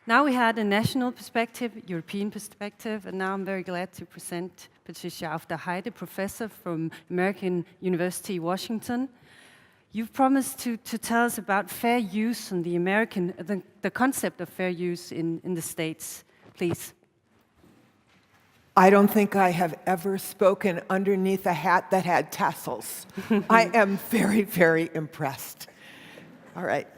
Now we had a national perspective, European perspective, and now I'm very glad to present Patricia Aufderheide, professor from American University, Washington. You've promised to tell us about fair use and the concept of fair use in the States. Please. I don't think I have ever spoken underneath a hat that had tassels. I am very, very impressed. All right.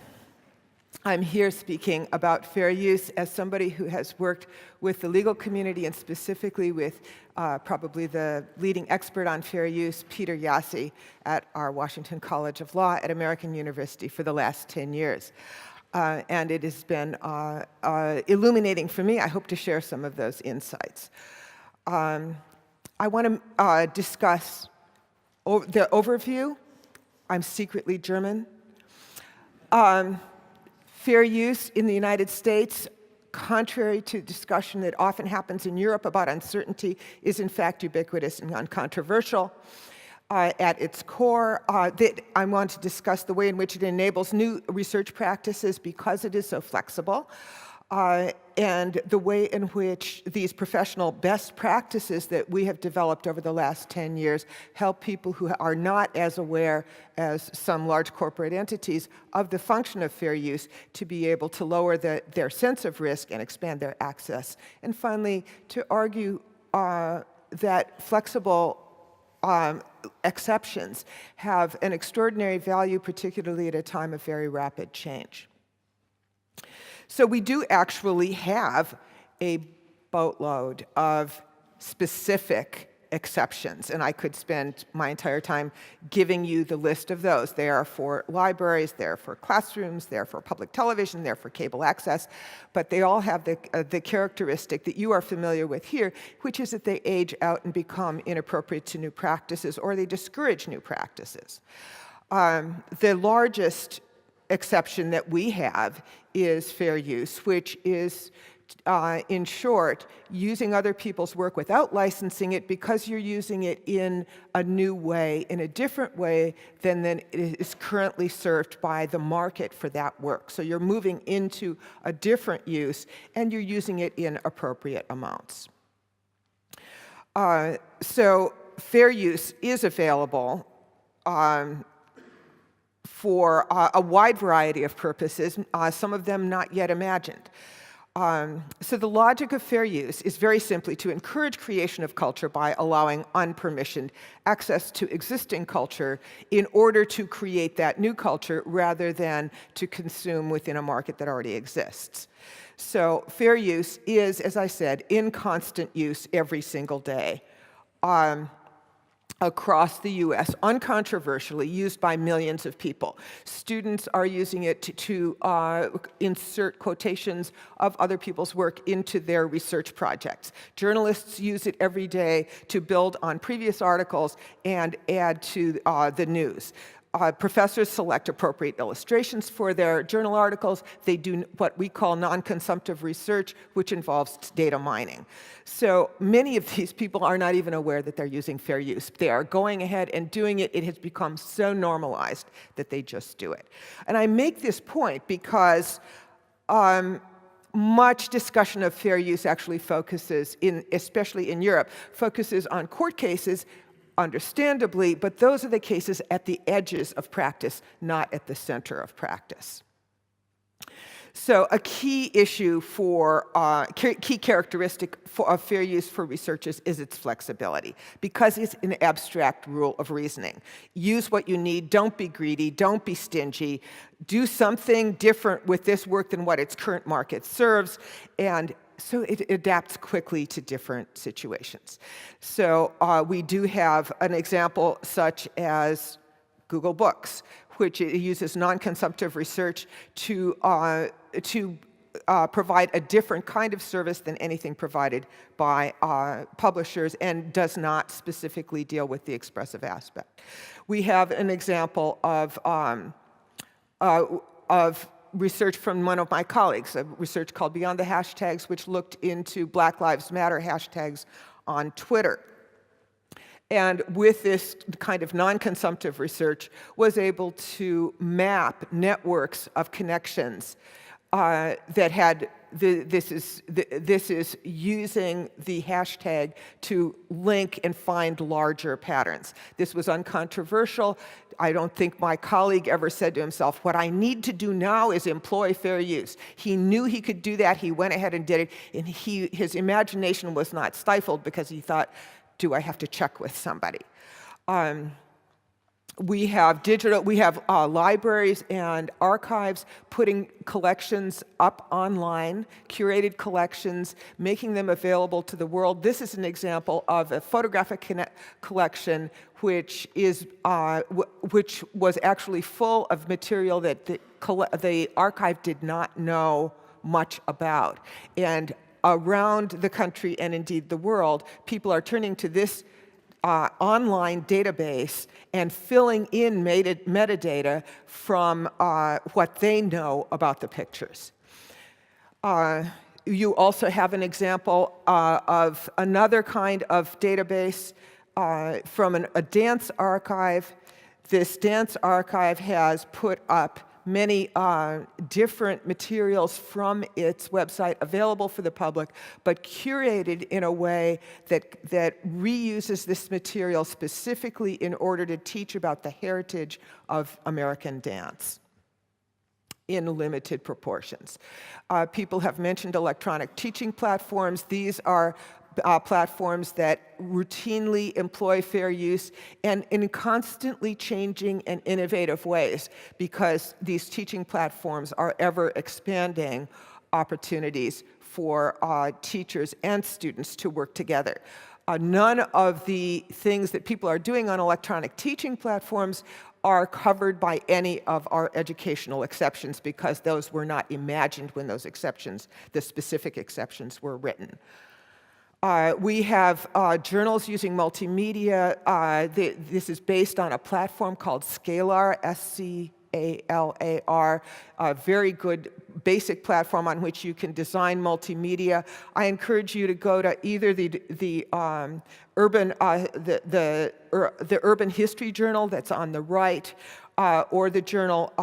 I'm here speaking about fair use as somebody who has worked with the legal community and specifically with probably the leading expert on fair use, Peter Jaszi, at our Washington College of Law at American University for the last 10 years. And it has been illuminating for me. I hope to share some of those insights. I want to discuss the overview. I'm secretly German. Fair use in the United States, contrary to discussion that often happens in Europe about uncertainty, is in fact ubiquitous and uncontroversial. At its core, I want to discuss the way in which it enables new research practices because it is so flexible, and the way in which these professional best practices that we have developed over the last 10 years help people who are not as aware as some large corporate entities of the function of fair use to be able to lower their sense of risk and expand their access. And finally, to argue that flexible exceptions have an extraordinary value, particularly at a time of very rapid change. So we do actually have a boatload of specific exceptions, and I could spend my entire time giving you the list of those. They are for libraries, they're for classrooms, they're for public television, they're for cable access, but they all have the characteristic that you are familiar with here, which is that they age out and become inappropriate to new practices, or they discourage new practices. The largest exception that we have is fair use, which is, in short, using other people's work without licensing it because you're using it in a new way, in a different way than it is currently served by the market for that work. So you're moving into a different use, and you're using it in appropriate amounts. So fair use is available for a wide variety of purposes, some of them not yet imagined. So the logic of fair use is very simply to encourage creation of culture by allowing unpermissioned access to existing culture in order to create that new culture rather than to consume within a market that already exists. So fair use is, as I said, in constant use every single day. Across the US, uncontroversially used by millions of people. Students are using it to insert quotations of other people's work into their research projects. Journalists use it every day to build on previous articles and add to the news. Professors select appropriate illustrations for their journal articles. They do what we call non-consumptive research, which involves data mining. So many of these people are not even aware that they're using fair use. They are going ahead and doing it. It has become so normalized that they just do it. And I make this point because much discussion of fair use actually focuses, especially in Europe, focuses on court cases, understandably, but those are the cases at the edges of practice, not at the center of practice. So a key issue key characteristic of fair use for researchers is its flexibility, because it's an abstract rule of reasoning. Use what you need, don't be greedy, don't be stingy, do something different with this work than what its current market serves, and so it adapts quickly to different situations. So we do have an example such as Google Books, which uses non-consumptive research to provide a different kind of service than anything provided by publishers and does not specifically deal with the expressive aspect. We have an example of research from one of my colleagues, a research called Beyond the Hashtags, which looked into Black Lives Matter hashtags on Twitter. And with this kind of non-consumptive research, was able to map networks of connections that had this is using the hashtag to link and find larger patterns. This was uncontroversial. I don't think my colleague ever said to himself, what I need to do now is employ fair use. He knew he could do that. He went ahead and did it. And his imagination was not stifled because he thought, do I have to check with somebody? We have libraries and archives putting collections up online, curated collections, making them available to the world. This is an example of a photographic collection which was actually full of material that the archive did not know much about. And around the country and indeed the world, people are turning to this online database and filling in metadata from what they know about the pictures. You also have an example of another kind of database from a dance archive. This dance archive has put up many different materials from its website available for the public, but curated in a way that reuses this material specifically in order to teach about the heritage of American dance in limited proportions. People have mentioned electronic teaching platforms. These are platforms that routinely employ fair use and in constantly changing and innovative ways, because these teaching platforms are ever expanding opportunities for teachers and students to work together. None of the things that people are doing on electronic teaching platforms are covered by any of our educational exceptions, because those were not imagined when those exceptions, the specific exceptions, were written. We have journals using multimedia. This is based on a platform called Scalar, S-C-A-L-A-R, a very good basic platform on which you can design multimedia. I encourage you to go to either the Urban History Journal that's on the right, or the journal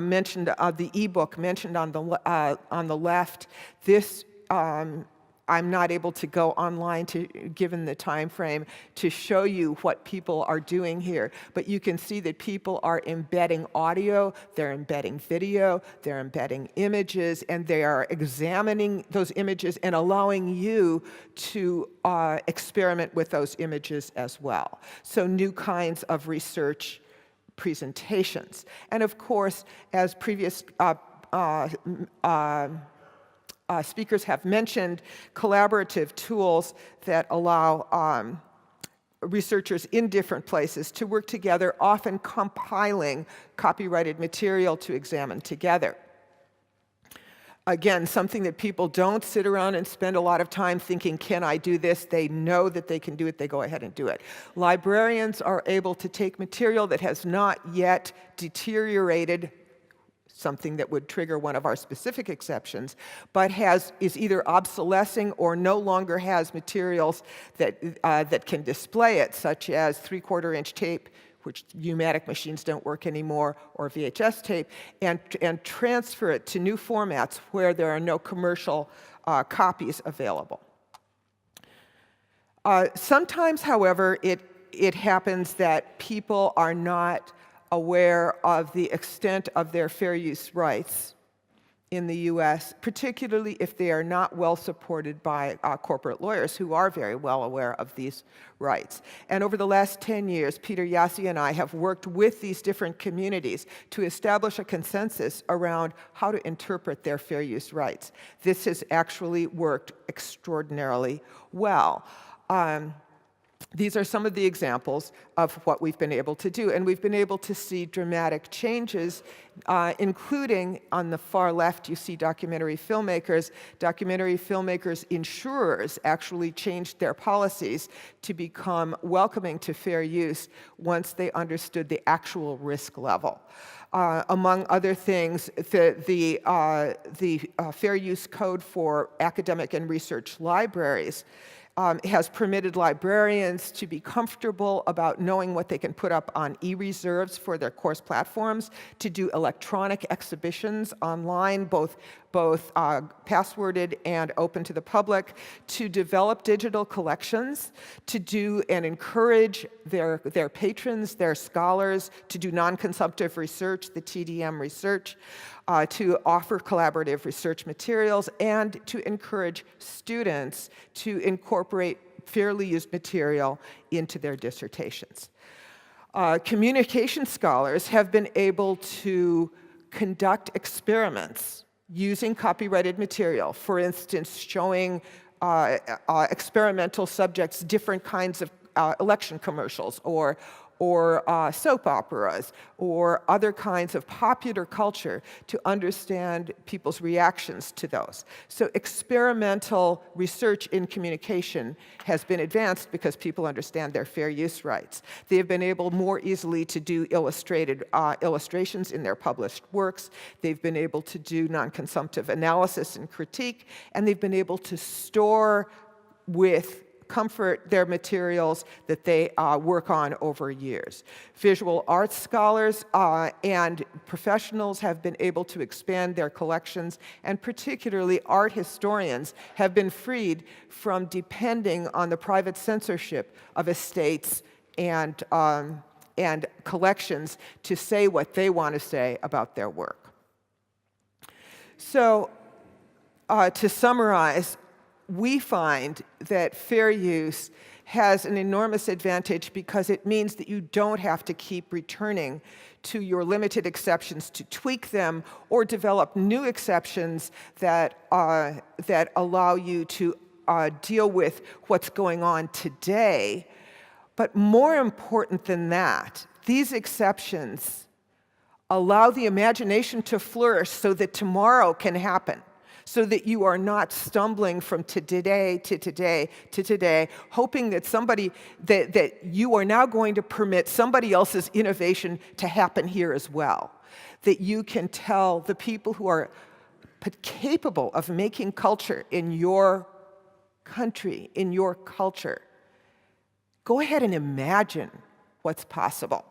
mentioned, the ebook mentioned on the left. This I'm not able to go online, given the time frame, to show you what people are doing here. But you can see that people are embedding audio, they're embedding video, they're embedding images, and they are examining those images and allowing you to experiment with those images as well. So new kinds of research presentations. And of course, as previous speakers have mentioned, collaborative tools that allow researchers in different places to work together, often compiling copyrighted material to examine together. Again, something that people don't sit around and spend a lot of time thinking, can I do this? They know that they can do it, they go ahead and do it. Librarians are able to take material that has not yet deteriorated, something that would trigger one of our specific exceptions, but is either obsolescing or no longer has materials that can display it, such as 3/4-inch tape, which pneumatic machines don't work anymore, or VHS tape, and transfer it to new formats where there are no commercial copies available. Sometimes, however, it happens that people are not aware of the extent of their fair use rights in the US, particularly if they are not well supported by corporate lawyers who are very well aware of these rights. And over the last 10 years, Peter Yassi and I have worked with these different communities to establish a consensus around how to interpret their fair use rights. This has actually worked extraordinarily well. These are some of the examples of what we've been able to do. And we've been able to see dramatic changes, including on the far left, you see documentary filmmakers. Documentary filmmakers, insurers actually changed their policies to become welcoming to fair use once they understood the actual risk level. Among other things, the Fair Use Code for Academic and Research Libraries has permitted librarians to be comfortable about knowing what they can put up on e-reserves for their course platforms, to do electronic exhibitions online, both passworded and open to the public, to develop digital collections, to do and encourage their patrons, their scholars, to do non-consumptive research, the TDM research, to offer collaborative research materials, and to encourage students to incorporate fairly used material into their dissertations. Communication scholars have been able to conduct experiments using copyrighted material, for instance, showing experimental subjects different kinds of election commercials or soap operas or other kinds of popular culture to understand people's reactions to those. So experimental research in communication has been advanced because people understand their fair use rights. They have been able more easily to do illustrated illustrations in their published works. They've been able to do non-consumptive analysis and critique, and they've been able to store with comfort their materials that they work on over years. Visual arts scholars and professionals have been able to expand their collections, and particularly art historians have been freed from depending on the private censorship of estates and collections to say what they want to say about their work. So, to summarize, we find that fair use has an enormous advantage because it means that you don't have to keep returning to your limited exceptions to tweak them or develop new exceptions that allow you to deal with what's going on today. But more important than that, these exceptions allow the imagination to flourish so that tomorrow can happen, so that you are not stumbling from today to today to today, hoping that that you are now going to permit somebody else's innovation to happen here as well. That you can tell the people who are capable of making culture in your country, in your culture, go ahead and imagine what's possible.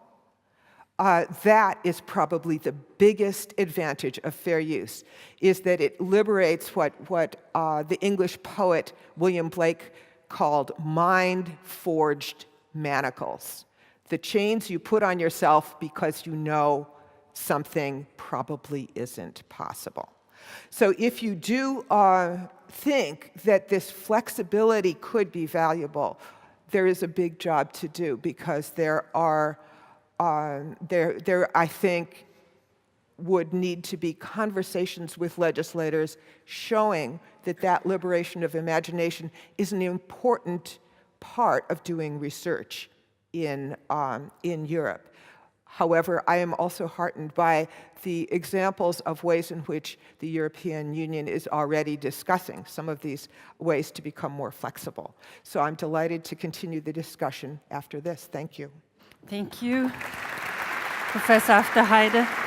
That is probably the biggest advantage of fair use, is that it liberates what the English poet William Blake called mind-forged manacles. The chains you put on yourself because you know something probably isn't possible. So if you do think that this flexibility could be valuable, there is a big job to do, because there, I think, would need to be conversations with legislators showing that liberation of imagination is an important part of doing research in Europe. However, I am also heartened by the examples of ways in which the European Union is already discussing some of these ways to become more flexible. So I'm delighted to continue the discussion after this. Thank you. Thank you, Professor Aufderheide.